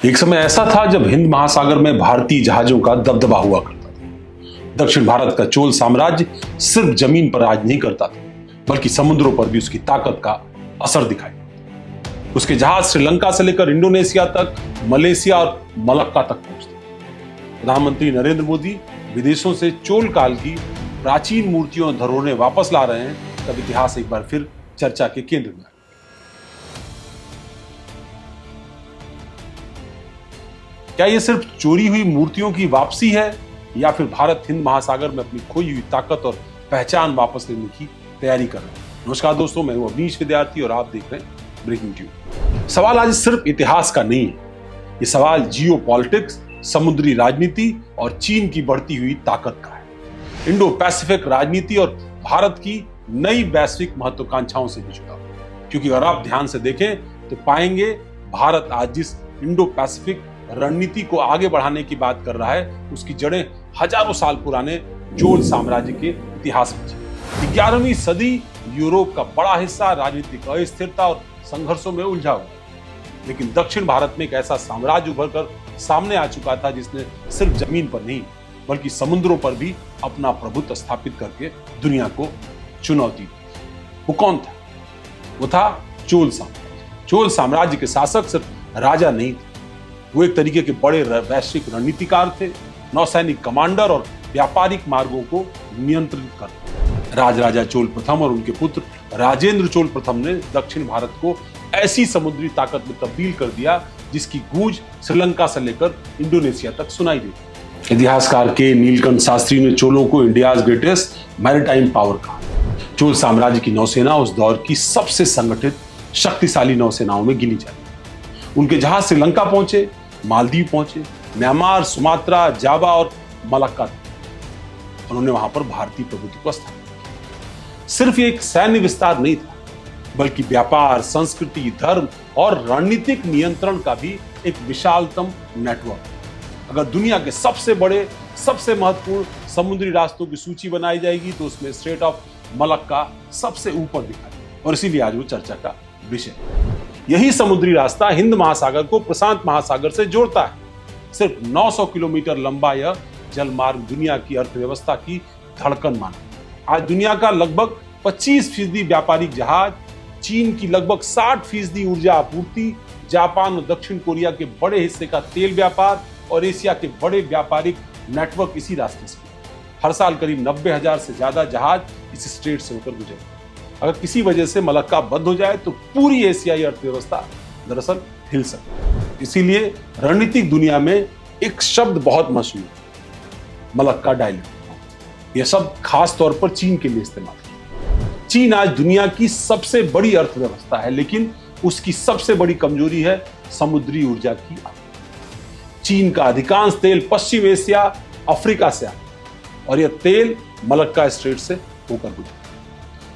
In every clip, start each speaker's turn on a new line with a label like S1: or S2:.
S1: एक समय ऐसा था जब हिंद महासागर में भारतीय जहाजों का दबदबा हुआ करता था। दक्षिण भारत का चोल साम्राज्य सिर्फ जमीन पर राज नहीं करता था, बल्कि समुद्रों पर भी उसकी ताकत का असर दिखाई देता। उसके जहाज श्रीलंका से लेकर इंडोनेशिया तक, मलेशिया और मलक्का तक पहुंचते। प्रधानमंत्री नरेंद्र मोदी विदेशों से चोल काल की प्राचीन मूर्तियों और धरोहरें वापस ला रहे हैं, तब इतिहास एक बार फिर चर्चा के केंद्र में। क्या यह सिर्फ चोरी हुई मूर्तियों की वापसी है, या फिर भारत हिंद महासागर में अपनी खोई हुई ताकत और पहचान वापस लेने की तैयारी कर रहा है? नमस्कार दोस्तों, मैं हूं अवनीश विद्यार्थी और आप देख रहे हैं ब्रेकिंग ट्यूब। सवाल आज सिर्फ इतिहास का नहीं है, ये सवाल जियो पॉलिटिक्स, समुद्री राजनीति और चीन की बढ़ती हुई ताकत का है। इंडो पैसिफिक राजनीति और भारत की नई वैश्विक महत्वाकांक्षाओं से भी जुड़ा, क्योंकि अगर आप ध्यान से देखें तो पाएंगे भारत आज जिस इंडो पैसिफिक रणनीति को आगे बढ़ाने की बात कर रहा है, उसकी जड़ें हजारों साल पुराने चोल साम्राज्य के इतिहास में। 11वीं सदी यूरोप का बड़ा हिस्सा राजनीतिक अस्थिरता और संघर्षों में उलझा हुआ, लेकिन दक्षिण भारत में एक ऐसा साम्राज्य उभर कर सामने आ चुका था जिसने सिर्फ जमीन पर नहीं बल्कि समुद्रों पर भी अपना प्रभुत्व स्थापित करके दुनिया को चुनौती दी। वो कौन था? वो था चोल साम्राज्य। चोल साम्राज्य के शासक सिर्फ राजा नहीं थे, वो एक तरीके के बड़े वैश्विक रणनीतिकार थे, नौसैनिक कमांडर और व्यापारिक मार्गों को नियंत्रित करते। राजराजा चोल प्रथम और उनके पुत्र राजेंद्र चोल प्रथम ने दक्षिण भारत को ऐसी समुद्री ताकत में तब्दील कर दिया जिसकी गूंज श्रीलंका से लेकर इंडोनेशिया तक सुनाई देती। इतिहासकार के नीलकंठ शास्त्री ने चोलों को इंडियाज ग्रेटेस्ट मैरीटाइम पावर कहा। चोल साम्राज्य की नौसेना उस दौर की सबसे संगठित शक्तिशाली नौसेनाओं में गिनी जाती। उनके जहाज श्रीलंका पहुंचे, मालदीव पहुंचे, म्यांमार, सुमात्रा, जावा और मलक्का तक। उन्होंने वहां पर भारतीय प्रभुत्व को स्थापित किया। सिर्फ एक सैन्य विस्तार नहीं था, बल्कि व्यापार, संस्कृति, धर्म और रणनीतिक नियंत्रण का भी एक विशालतम नेटवर्क। अगर दुनिया के सबसे बड़े, सबसे महत्वपूर्ण समुद्री रास्तों की सूची बनाई जाएगी तो उसमें स्ट्रेट ऑफ मलक्का सबसे ऊपर दिखाई, और इसीलिए आज वो चर्चा का विषय। यही समुद्री रास्ता हिंद महासागर को प्रशांत महासागर से जोड़ता है। सिर्फ 900 किलोमीटर लंबा यह जलमार्ग दुनिया की अर्थव्यवस्था की धड़कन माना। आज दुनिया का लगभग 25% व्यापारिक जहाज, चीन की लगभग 60% ऊर्जा आपूर्ति, जापान और दक्षिण कोरिया के बड़े हिस्से का तेल व्यापार और एशिया के बड़े व्यापारिक नेटवर्क इसी रास्ते से। हर साल करीब 90,000 से ज्यादा जहाज इस स्ट्रेट से होकर गुजरते। अगर किसी वजह से मलक्का बंद हो जाए तो पूरी एशियाई अर्थव्यवस्था दरअसल हिल सकती। इसीलिए रणनीतिक दुनिया में एक शब्द बहुत मशहूर है, मलक्का डायलेमा। यह शब्द खास तौर पर चीन के लिए इस्तेमाल किया। चीन आज दुनिया की सबसे बड़ी अर्थव्यवस्था है, लेकिन उसकी सबसे बड़ी कमजोरी है समुद्री ऊर्जा की आपूर्ति। चीन का अधिकांश तेल पश्चिम एशिया, अफ्रीका से आता है और यह तेल मलक्का स्ट्रेट से होकर गुजरता है।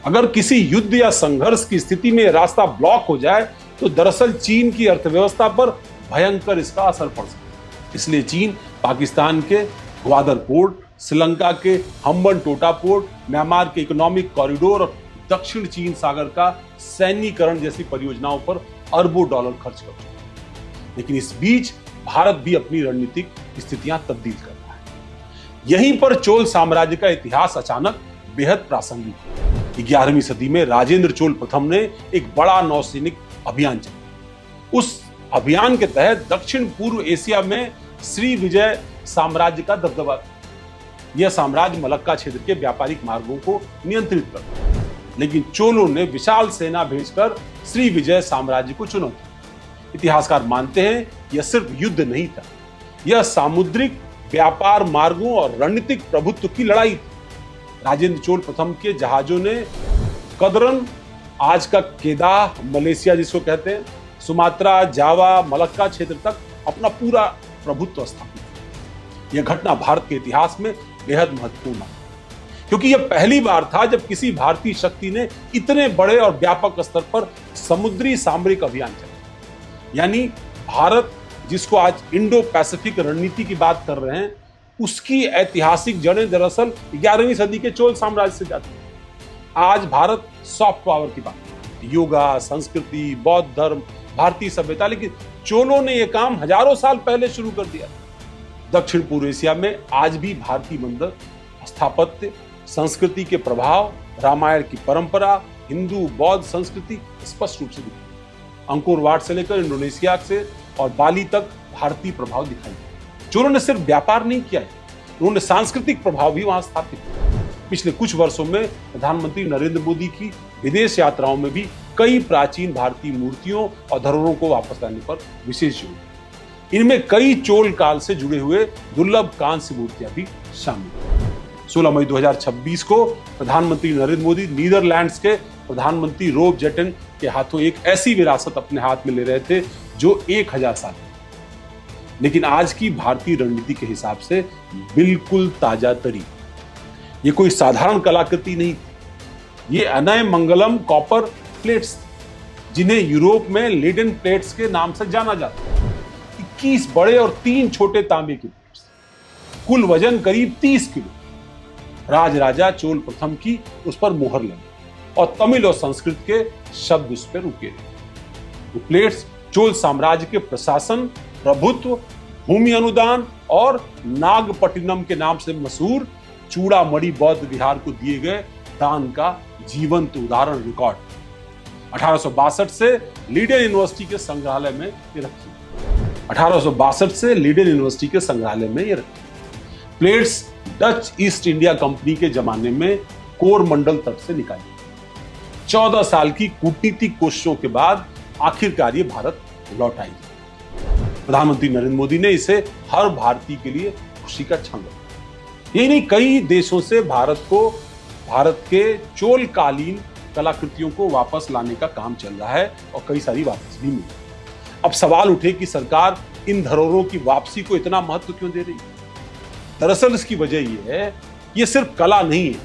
S1: अगर किसी युद्ध या संघर्ष की स्थिति में रास्ता ब्लॉक हो जाए तो दरअसल चीन की अर्थव्यवस्था पर भयंकर इसका असर पड़ सकता है। इसलिए चीन पाकिस्तान के ग्वादर पोर्ट, श्रीलंका के हम्बनटोटा पोर्ट, म्यांमार के इकोनॉमिक कॉरिडोर और दक्षिण चीन सागर का सैन्यीकरण जैसी परियोजनाओं पर अरबों डॉलर खर्च कर चुका है। लेकिन इस बीच भारत भी अपनी रणनीतिक स्थितियां तब्दील कर रहा है। यहीं पर चोल साम्राज्य का इतिहास अचानक बेहद प्रासंगिक है। 11वीं सदी में राजेंद्र चोल प्रथम ने एक बड़ा नौसैनिक अभियान चलाया। उस अभियान के तहत दक्षिण पूर्व एशिया में श्री विजय साम्राज्य का दबदबा था। यह साम्राज्य मलक्का क्षेत्र के व्यापारिक मार्गों को नियंत्रित करता था, लेकिन चोलों ने विशाल सेना भेजकर श्री विजय साम्राज्य को चुनौती दी। इतिहासकार मानते हैं यह सिर्फ युद्ध नहीं था, यह सामुद्रिक व्यापार मार्गों और रणनीतिक प्रभुत्व की लड़ाई थी। राजेंद्र चोल प्रथम के जहाजों ने कदरन, आज का केदाह मलेशिया जिसको कहते हैं, सुमात्रा, जावा, मलक्का क्षेत्र तक अपना पूरा प्रभुत्व स्थापित किया। यह घटना भारत के इतिहास में बेहद महत्वपूर्ण है, क्योंकि यह पहली बार था जब किसी भारतीय शक्ति ने इतने बड़े और व्यापक स्तर पर समुद्री सामरिक अभियान चलाया। यानी भारत, जिसको आज इंडो पैसिफिक रणनीति की बात कर रहे हैं, उसकी ऐतिहासिक जड़ें दरअसल 11वीं सदी के चोल साम्राज्य से जाती हैं। आज भारत सॉफ्ट पावर की बात करता है, योगा, संस्कृति, बौद्ध धर्म, भारतीय सभ्यता, लेकिन चोलों ने यह काम हजारों साल पहले शुरू कर दिया। दक्षिण पूर्व एशिया में आज भी भारतीय मंदिर स्थापत्य, संस्कृति के प्रभाव, रामायण की परंपरा, हिंदू बौद्ध संस्कृति स्पष्ट रूप से दिखती है। अंकोर वाट से लेकर इंडोनेशिया से और बाली तक भारतीय प्रभाव दिखाई दिया। चोलों ने सिर्फ व्यापार नहीं किया है, उन्होंने सांस्कृतिक प्रभाव भी वहां स्थापित किया। पिछले कुछ वर्षों में प्रधानमंत्री नरेंद्र मोदी की विदेश यात्राओं में भी कई प्राचीन भारतीय मूर्तियों और धरोहरों को वापस लाने पर विशेष जोर दिया। इनमें कई चोल काल से जुड़े हुए दुर्लभ कांस्य मूर्तियां भी शामिल हैं। 16 मई 2026 को प्रधानमंत्री नरेंद्र मोदी नीदरलैंड्स के प्रधानमंत्री रोब जेटन के हाथों एक ऐसी विरासत अपने हाथ में ले रहे थे जो 1000 साल, लेकिन आज की भारतीय रणनीति के हिसाब से बिल्कुल ताजा तरी। ये कोई साधारण कलाकृति नहीं थी, ये अनय मंगलम कॉपर प्लेट्स थी, जिन्हें यूरोप में लेडन प्लेट्स के नाम से जाना जाता है। 21 बड़े और 3 छोटे तांबे के प्लेट्स, कुल वजन करीब 30 किलो। राजराजा चोल प्रथम की उस पर मोहर लगी और तमिल और संस्कृत के शब्द उस पर रुके रहे। वो प्लेट्स चोल साम्राज्य के प्रशासन, प्रभुत्व, भूमि अनुदान और नागपट्टिनम के नाम से मशहूर चूड़ामणि बौद्ध विहार को दिए गए दान का जीवंत उदाहरण रिकॉर्ड 1862 से लीडेन यूनिवर्सिटी के संग्रहालय में ये रखी। 1862 से लीडेन यूनिवर्सिटी के संग्रहालय में ये रखी। Plates Dutch east India company के जमाने में कोरमंडल तट से निकाली। 14 साल की कूटनीतिक कोशिशों के बाद आखिरकार ये भारत लौट आई। प्रधानमंत्री नरेंद्र मोदी ने इसे हर भारतीय के लिए खुशी का क्षण बताया। यही नहीं, कई देशों से भारत के चोल कालीन कलाकृतियों को वापस लाने का काम चल रहा है और कई सारी वापस भी मिली। अब सवाल उठे कि सरकार इन धरोहरों की वापसी को इतना महत्व क्यों दे रही है। दरअसल इसकी वजह यह है, ये सिर्फ कला नहीं है,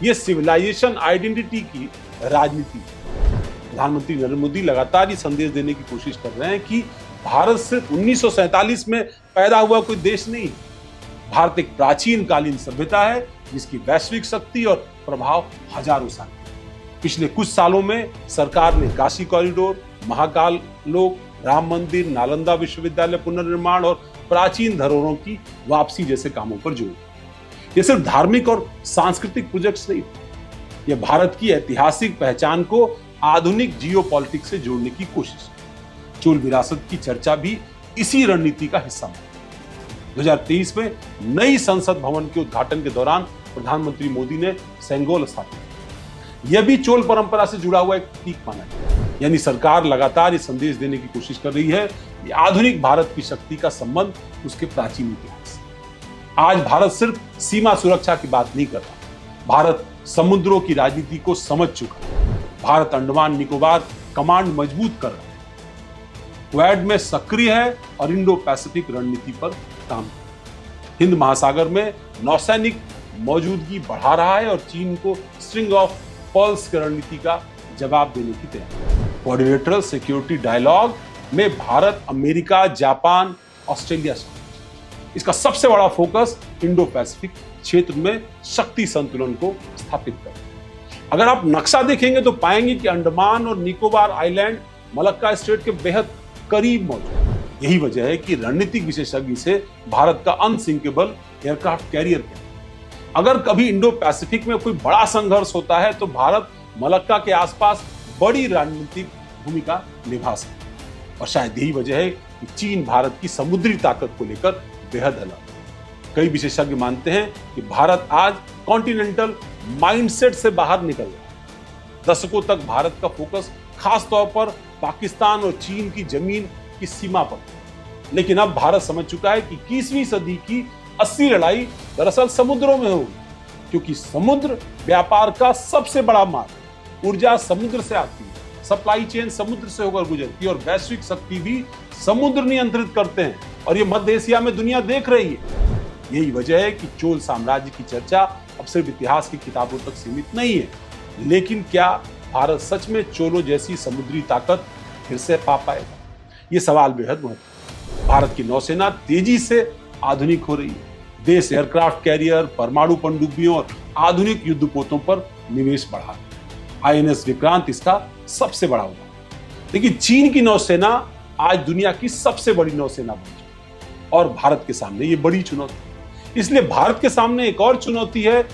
S1: ये सिविलाइजेशन आइडेंटिटी की राजनीति है। प्रधानमंत्री नरेंद्र मोदी लगातार ये संदेश देने की कोशिश कर रहे हैं कि भारत सिर्फ 1947 में पैदा हुआ कोई देश नहीं है। भारत एक प्राचीन कालीन सभ्यता है जिसकी वैश्विक शक्ति और प्रभाव हजारों साल। पिछले कुछ सालों में सरकार ने काशी कॉरिडोर, महाकाल लोक, राम मंदिर, नालंदा विश्वविद्यालय पुनर्निर्माण और प्राचीन धरोहरों की वापसी जैसे कामों पर जोर दिया। ये सिर्फ धार्मिक और सांस्कृतिक प्रोजेक्ट्स नहीं, ये भारत की ऐतिहासिक पहचान को आधुनिक जियोपॉलिटिक्स से जोड़ने की कोशिश। चोल विरासत की चर्चा भी इसी रणनीति का हिस्सा है। 2023 में नई संसद भवन के उद्घाटन के दौरान प्रधानमंत्री मोदी ने सेंगोल स्थापित किया। यह भी चोल परंपरा से जुड़ा हुआ एक प्रतीक माना गया। यानी सरकार लगातार ये संदेश देने की कोशिश कर रही है कि आधुनिक भारत की शक्ति का संबंध उसके प्राचीन इतिहास से। आज भारत सिर्फ सीमा सुरक्षा की बात नहीं कर रहा, भारत समुद्रों की राजनीति को समझ चुका है। भारत अंडमान निकोबार कमांड मजबूत कर रहा है, क्वाड में सक्रिय है और इंडो पैसिफिक रणनीति पर काम कर रहा है। हिंद महासागर में नौसैनिक मौजूदगी बढ़ा रहा है और चीन को स्ट्रिंग ऑफ पर्ल्स की रणनीति का जवाब देने की तैयारी। कोऑर्डिनेटर सिक्योरिटी डायलॉग में भारत, अमेरिका, जापान, ऑस्ट्रेलिया शामिल। इसका सबसे बड़ा फोकस इंडो पैसिफिक क्षेत्र में शक्ति संतुलन को स्थापित करना। अगर आप नक्शा देखेंगे तो पाएंगे कि अंडमान और निकोबार आइलैंड मलक्का स्ट्रेट के बेहद करीब मौजूद है। यही वजह है कि रणनीतिक विशेषज्ञ से भारत का अनसिंकेबल एयरक्राफ्ट कैरियर है। अगर कभी इंडो पैसिफिक में कोई बड़ा संघर्ष होता है तो भारत मलक्का के आसपास बड़ी रणनीतिक भूमिका निभा सकता है। और शायद यही वजह है कि चीन भारत की समुद्री ताकत को लेकर बेहद अलर्ट है। कई विशेषज्ञ मानते हैं कि भारत आज कॉन्टिनेंटल माइंडसेट से बाहर निकल रहा है। दशकों तक भारत का फोकस खास तौर पर पाकिस्तान और चीन की जमीन की सीमा पर, लेकिन अब भारत समझ चुका है कि 21वीं सदी की असली लड़ाई दरअसल समुद्रों में होगी, क्योंकि समुद्र व्यापार का सबसे बड़ा मार्ग, ऊर्जा समुद्र से आती है, सप्लाई चेन समुद्र से होकर गुजरती है और वैश्विक शक्ति भी समुद्र नियंत्रित करते हैं। और ये मध्य एशिया में दुनिया देख रही है। यही वजह है कि चोल साम्राज्य की चर्चा अब सिर्फ इतिहास की किताबों तक सीमित नहीं है, लेकिन क्या भारत सच में चोलों जैसी समुद्री ताकत फिर से पा पाएगा? ये सवाल बेहद महत्वपूर्ण है। भारत की नौसेना तेजी से आधुनिक हो रही है। देश एयरक्राफ्ट कैरियर, परमाणु पनडुब्बियों और आधुनिक युद्धपोतों पर निवेश बढ़ा है। INS विक्रांत इसका सबसे बड़ा उदाहरण। लेकिन चीन की नौसेना आज दुनिया की सबसे बड़ी नौसेना बन चुकी और भारत के सामने ये बड़ी चुनौती। इसलिए भारत के सामने एक और चुनौती है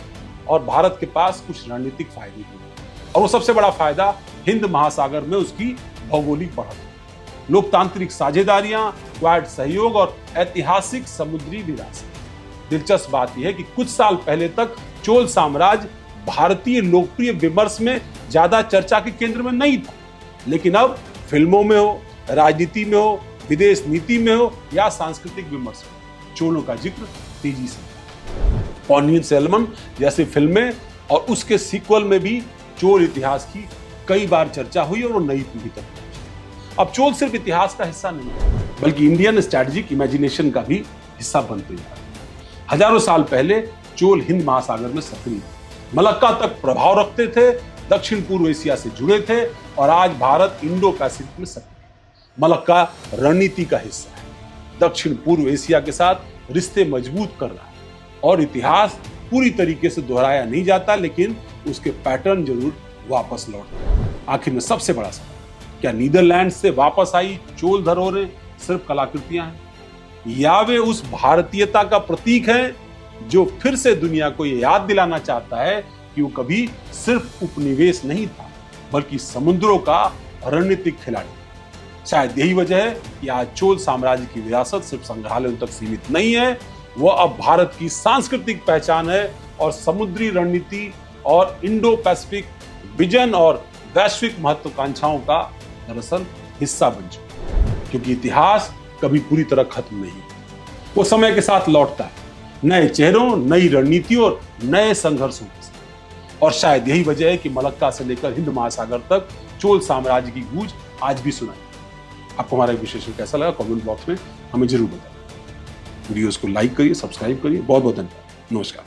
S1: और भारत के पास कुछ रणनीतिक फायदे भी हैं। और वो सबसे बड़ा फायदा हिंद महासागर में उसकी भौगोलिक बढ़त, लोकतांत्रिक साझेदारियां, क्वाड सहयोग और ऐतिहासिक समुद्री विरासत। दिलचस्प बात यह है कि कुछ साल पहले तक चोल साम्राज्य भारतीय लोकप्रिय विमर्श में ज्यादा चर्चा के केंद्र में नहीं था, लेकिन अब फिल्मों में हो, राजनीति में हो, विदेश नीति में हो या सांस्कृतिक विमर्श में चोलों का जिक्र तेजी से। पोन्नियन सेल्वन जैसी फिल्में और उसके सीक्वल में भी चोल इतिहास की कई बार चर्चा हुई और वो नई पीढ़ी तक पहुंची। अब चोल सिर्फ इतिहास का हिस्सा नहीं है, बल्कि इंडियन स्ट्रेटेजिक इमेजिनेशन का भी हिस्सा बनते जा रहे हैं। हजारों साल पहले चोल हिंद महासागर में सक्रिय थे, मलक्का तक प्रभाव रखते थे, दक्षिण पूर्व एशिया से जुड़े थे और आज भारत इंडो पैसिफिक में सक्रिय। मलक्का रणनीति का हिस्सा है, दक्षिण पूर्व एशिया के साथ रिश्ते मजबूत कर रहा है और इतिहास पूरी तरीके से दोहराया नहीं जाता, लेकिन उसके पैटर्न जरूर वापस लौटते हैं। आखिर में सबसे बड़ा सवाल, क्या नीदरलैंड से वापस आई चोल धरोहरें सिर्फ कलाकृतियां हैं या वे उस भारतीयता का प्रतीक है जो फिर से दुनिया को यह याद दिलाना चाहता है कि वो कभी सिर्फ उपनिवेश नहीं था, बल्कि समुद्रों का रणनीतिक खिलाड़ी। शायद यही वजह है कि आज चोल साम्राज्य की विरासत सिर्फ संग्रहालयों तक सीमित नहीं है, वह अब भारत की सांस्कृतिक पहचान है और समुद्री रणनीति और इंडो पैसिफिक विजन और वैश्विक महत्वाकांक्षाओं का दरअसल हिस्सा बन चुका है। क्योंकि इतिहास कभी पूरी तरह खत्म नहीं, वो समय के साथ लौटता है, नए चेहरों, नई रणनीतियों और नए संघर्षों के साथ। और शायद यही वजह है कि मलक्का से लेकर हिंद महासागर तक चोल साम्राज्य की गूंज आज भी सुनाई। आपको हमारा विश्लेषण कैसा लगा कमेंट बॉक्स में हमें जरूर बताएं। वीडियोस को लाइक करिए, सब्सक्राइब करिए। बहुत बहुत धन्यवाद। नमस्कार।